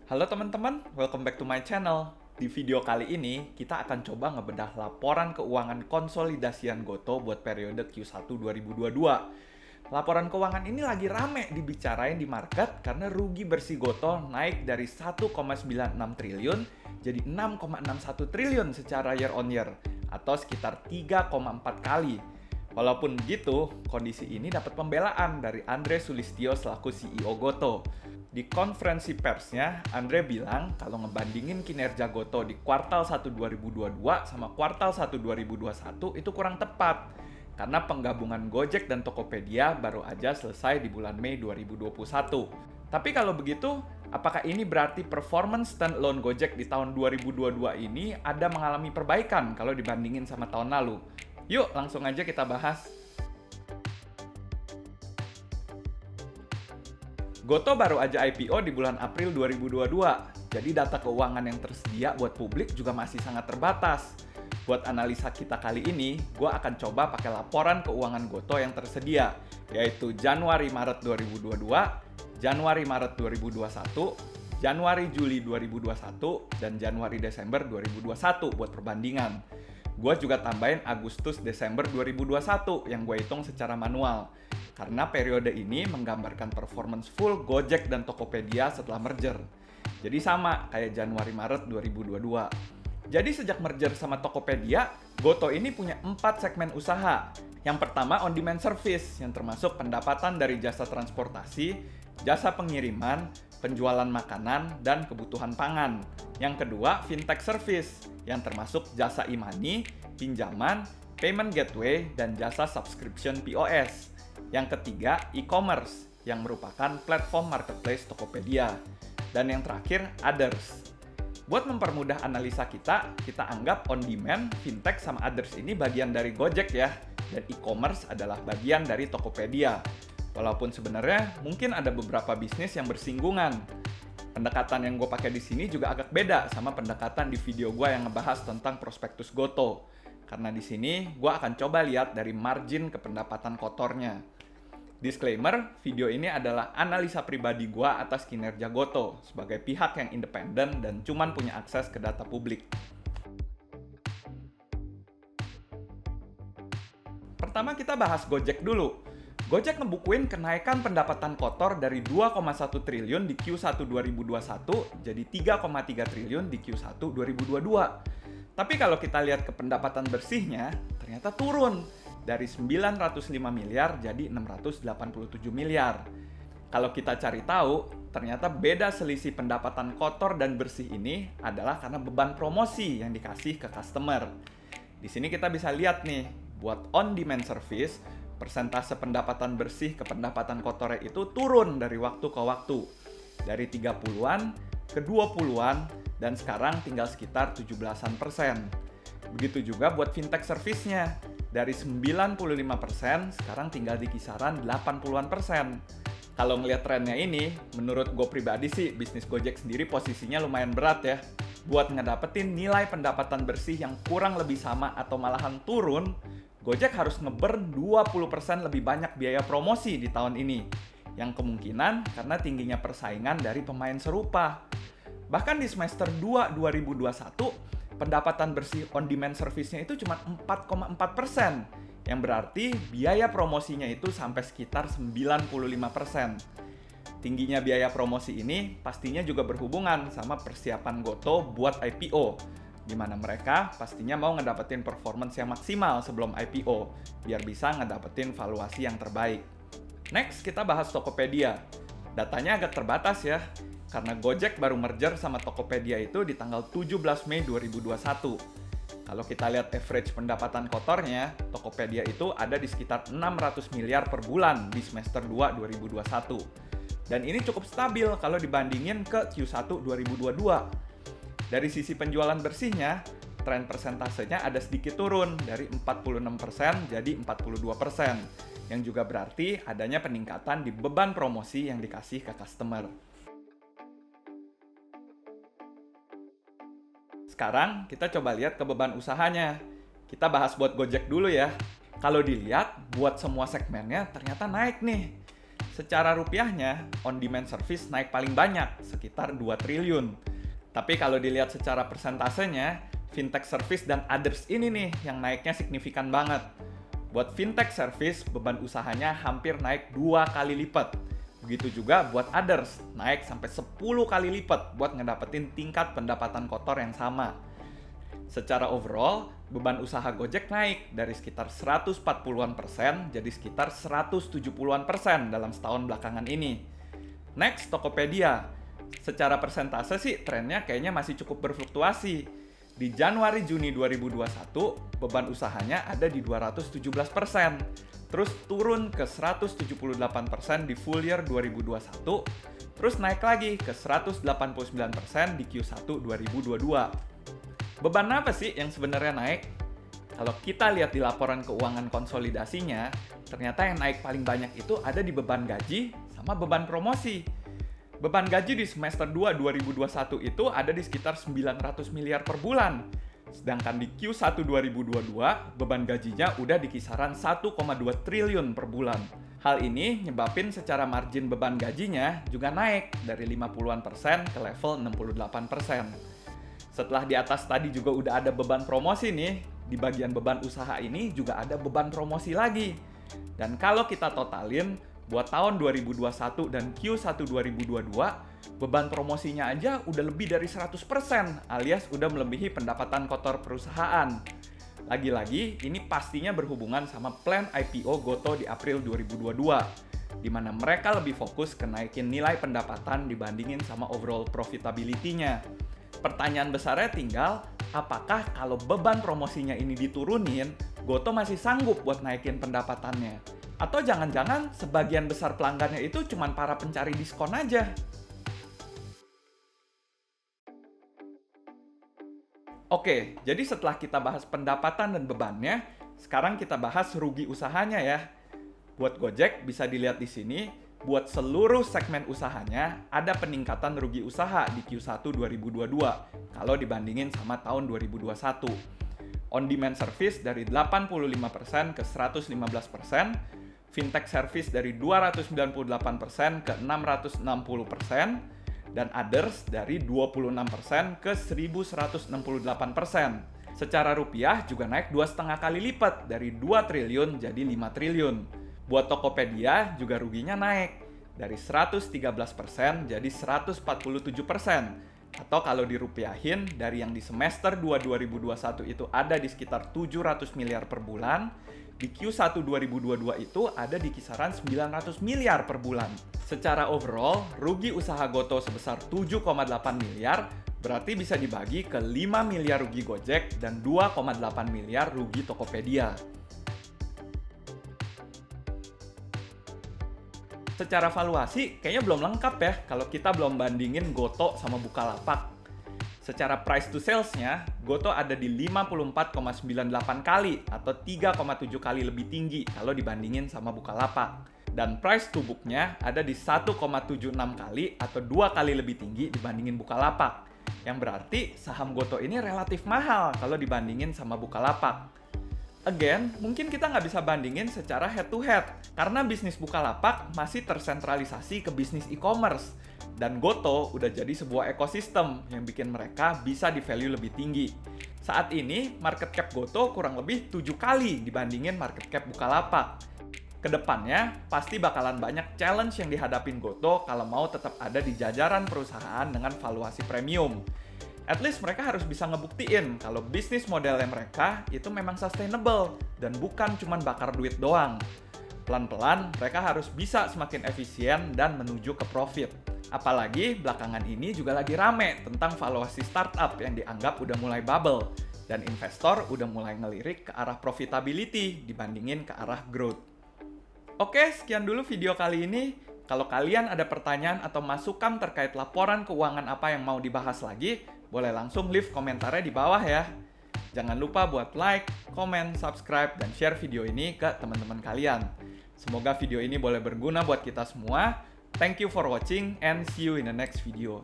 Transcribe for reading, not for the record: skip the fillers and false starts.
Halo teman-teman, welcome back to my channel. Di video kali ini, kita akan coba ngebedah laporan keuangan konsolidasian Goto buat periode Q1 2022. Laporan keuangan ini lagi rame dibicarain di market karena rugi bersih Goto naik dari 1,96 triliun jadi 6,61 triliun secara year on year, atau sekitar 3,4 kali. Walaupun begitu, kondisi ini dapat pembelaan dari Andre Sulistyo selaku CEO Goto. Di konferensi persnya, Andre bilang kalau ngebandingin kinerja Goto di kuartal 1 2022 sama kuartal 1 2021 itu kurang tepat. Karena penggabungan Gojek dan Tokopedia baru aja selesai di bulan Mei 2021. Tapi kalau begitu, apakah ini berarti performance standalone Gojek di tahun 2022 ini ada mengalami perbaikan kalau dibandingin sama tahun lalu? Yuk, langsung aja kita bahas. Goto baru aja IPO di bulan April 2022, jadi data keuangan yang tersedia buat publik juga masih sangat terbatas. Buat analisa kita kali ini, gue akan coba pakai laporan keuangan Goto yang tersedia, yaitu Januari-Maret 2022, Januari-Maret 2021, Januari-Juli 2021, dan Januari-Desember 2021 buat perbandingan. Gue juga tambahin Agustus-Desember 2021 yang gue hitung secara manual. Karena periode ini menggambarkan performance full Gojek dan Tokopedia setelah merger. Jadi sama kayak Januari-Maret 2022. Jadi sejak merger sama Tokopedia, Goto ini punya 4 segmen usaha. Yang pertama on-demand service, yang termasuk pendapatan dari jasa transportasi, jasa pengiriman, penjualan makanan, dan kebutuhan pangan. Yang kedua, fintech service, yang termasuk jasa e-money, pinjaman, payment gateway, dan jasa subscription POS. Yang ketiga, e-commerce, yang merupakan platform marketplace Tokopedia. Dan yang terakhir, others. Buat mempermudah analisa kita anggap on-demand, fintech, sama others ini bagian dari Gojek ya, dan e-commerce adalah bagian dari Tokopedia. Walaupun sebenarnya mungkin ada beberapa bisnis yang bersinggungan. Pendekatan yang gue pakai di sini juga agak beda sama pendekatan di video gue yang ngebahas tentang prospektus Goto. Karena di sini gue akan coba lihat dari margin ke pendapatan kotornya. Disclaimer, video ini adalah analisa pribadi gue atas kinerja Goto sebagai pihak yang independen dan cuman punya akses ke data publik. Pertama kita bahas Gojek dulu. Gojek ngebukuin kenaikan pendapatan kotor dari 2,1 triliun di Q1 2021 jadi 3,3 triliun di Q1 2022. Tapi kalau kita lihat ke pendapatan bersihnya, ternyata turun dari 905 miliar jadi 687 miliar. Kalau kita cari tahu, ternyata beda selisih pendapatan kotor dan bersih ini adalah karena beban promosi yang dikasih ke customer. Di sini kita bisa lihat nih, buat on-demand service, persentase pendapatan bersih ke pendapatan kotornya itu turun dari waktu ke waktu. Dari 30-an ke 20-an dan sekarang tinggal sekitar 17%. Begitu juga buat fintech service-nya. Dari 95% sekarang tinggal di kisaran 80-an%. Kalau ngelihat trennya ini, menurut gue pribadi sih bisnis Gojek sendiri posisinya lumayan berat ya. Buat ngedapetin nilai pendapatan bersih yang kurang lebih sama atau malahan turun, Gojek harus nge-burn 20% lebih banyak biaya promosi di tahun ini, yang kemungkinan karena tingginya persaingan dari pemain serupa. Bahkan di semester 2 2021, pendapatan bersih on-demand service-nya itu cuma 4,4%, yang berarti biaya promosinya itu sampai sekitar 95%. Tingginya biaya promosi ini pastinya juga berhubungan sama persiapan Goto buat IPO, di mana mereka pastinya mau ngedapetin performance yang maksimal sebelum IPO, biar bisa ngedapetin valuasi yang terbaik. Next, kita bahas Tokopedia. Datanya agak terbatas ya, karena Gojek baru merger sama Tokopedia itu di tanggal 17 Mei 2021. Kalau kita lihat average pendapatan kotornya, Tokopedia itu ada di sekitar 600 miliar per bulan di semester 2 2021. Dan ini cukup stabil kalau dibandingin ke Q1 2022. Dari sisi penjualan bersihnya, tren persentasenya ada sedikit turun dari 46% jadi 42%, yang juga berarti adanya peningkatan di beban promosi yang dikasih ke customer. Sekarang kita coba lihat ke beban usahanya. Kita bahas buat Gojek dulu ya. Kalau dilihat, buat semua segmennya ternyata naik nih. Secara rupiahnya, on-demand service naik paling banyak, sekitar 2 triliun. Tapi kalau dilihat secara persentasenya, fintech service dan others ini nih yang naiknya signifikan banget. Buat fintech service, beban usahanya hampir naik 2 kali lipat. Begitu juga buat others, naik sampai 10 kali lipat buat ngedapetin tingkat pendapatan kotor yang sama. Secara overall, beban usaha Gojek naik dari sekitar 140-an% jadi sekitar 170-an% dalam setahun belakangan ini. Next, Tokopedia. Secara persentase sih trennya kayaknya masih cukup berfluktuasi. Di Januari-Juni 2021, beban usahanya ada di 217%. Terus turun ke 178% di full year 2021. Terus naik lagi ke 189% di Q1 2022. Beban apa sih yang sebenarnya naik? Kalau kita lihat di laporan keuangan konsolidasinya, ternyata yang naik paling banyak itu ada di beban gaji sama beban promosi. Beban gaji di semester 2 2021 itu ada di sekitar 900 miliar per bulan. Sedangkan di Q1 2022, beban gajinya udah di kisaran 1,2 triliun per bulan. Hal ini nyebabin secara margin beban gajinya juga naik dari 50-an% ke level 68%. Setelah di atas tadi juga udah ada beban promosi nih, di bagian beban usaha ini juga ada beban promosi lagi. Dan kalau kita totalin, buat tahun 2021 dan Q1 2022, beban promosinya aja udah lebih dari 100%, alias udah melebihi pendapatan kotor perusahaan. Lagi-lagi, ini pastinya berhubungan sama plan IPO Goto di April 2022, di mana mereka lebih fokus ke naikin nilai pendapatan dibandingin sama overall profitability-nya. Pertanyaan besarnya tinggal, apakah kalau beban promosinya ini diturunin, Goto masih sanggup buat naikin pendapatannya? Atau jangan-jangan sebagian besar pelanggannya itu cuma para pencari diskon aja? Oke, jadi setelah kita bahas pendapatan dan bebannya, sekarang kita bahas rugi usahanya ya. Buat Gojek bisa dilihat di sini, buat seluruh segmen usahanya ada peningkatan rugi usaha di Q1 2022 kalau dibandingin sama tahun 2021. On-demand service dari 85% ke 115%, fintech service dari 298% ke 660%, dan others dari 26% ke 1168%. Secara rupiah juga naik 2,5 kali lipat dari 2 triliun jadi 5 triliun. Buat Tokopedia juga ruginya naik dari 113% jadi 147%. Atau kalau dirupiahin dari yang di semester 2 2021 itu ada di sekitar 700 miliar per bulan, di Q1 2022 itu ada di kisaran 900 miliar per bulan. Secara overall, rugi usaha Goto sebesar 7,8 miliar berarti bisa dibagi ke 5 miliar rugi Gojek dan 2,8 miliar rugi Tokopedia. Secara valuasi, kayaknya belum lengkap ya kalau kita belum bandingin Goto sama Bukalapak. Secara price to sales-nya, Goto ada di 54,98 kali atau 3,7 kali lebih tinggi kalau dibandingin sama Bukalapak. Dan price to book-nya ada di 1,76 kali atau 2 kali lebih tinggi dibandingin Bukalapak. Yang berarti saham Goto ini relatif mahal kalau dibandingin sama Bukalapak. Again, mungkin kita nggak bisa bandingin secara head-to-head, karena bisnis Bukalapak masih tersentralisasi ke bisnis e-commerce, dan Goto udah jadi sebuah ekosistem yang bikin mereka bisa di-value lebih tinggi. Saat ini, market cap Goto kurang lebih 7 kali dibandingin market cap Bukalapak. Kedepannya, pasti bakalan banyak challenge yang dihadapin Goto kalau mau tetap ada di jajaran perusahaan dengan valuasi premium. At least mereka harus bisa ngebuktiin kalau bisnis modelnya mereka itu memang sustainable dan bukan cuma bakar duit doang. Pelan-pelan mereka harus bisa semakin efisien dan menuju ke profit. Apalagi belakangan ini juga lagi rame tentang valuasi startup yang dianggap udah mulai bubble dan investor udah mulai ngelirik ke arah profitability dibandingin ke arah growth. Oke, sekian dulu video kali ini. Kalau kalian ada pertanyaan atau masukan terkait laporan keuangan apa yang mau dibahas lagi, boleh langsung leave komentarnya di bawah ya. Jangan lupa buat like, komen, subscribe, dan share video ini ke teman-teman kalian. Semoga video ini boleh berguna buat kita semua. Thank you for watching and see you in the next video.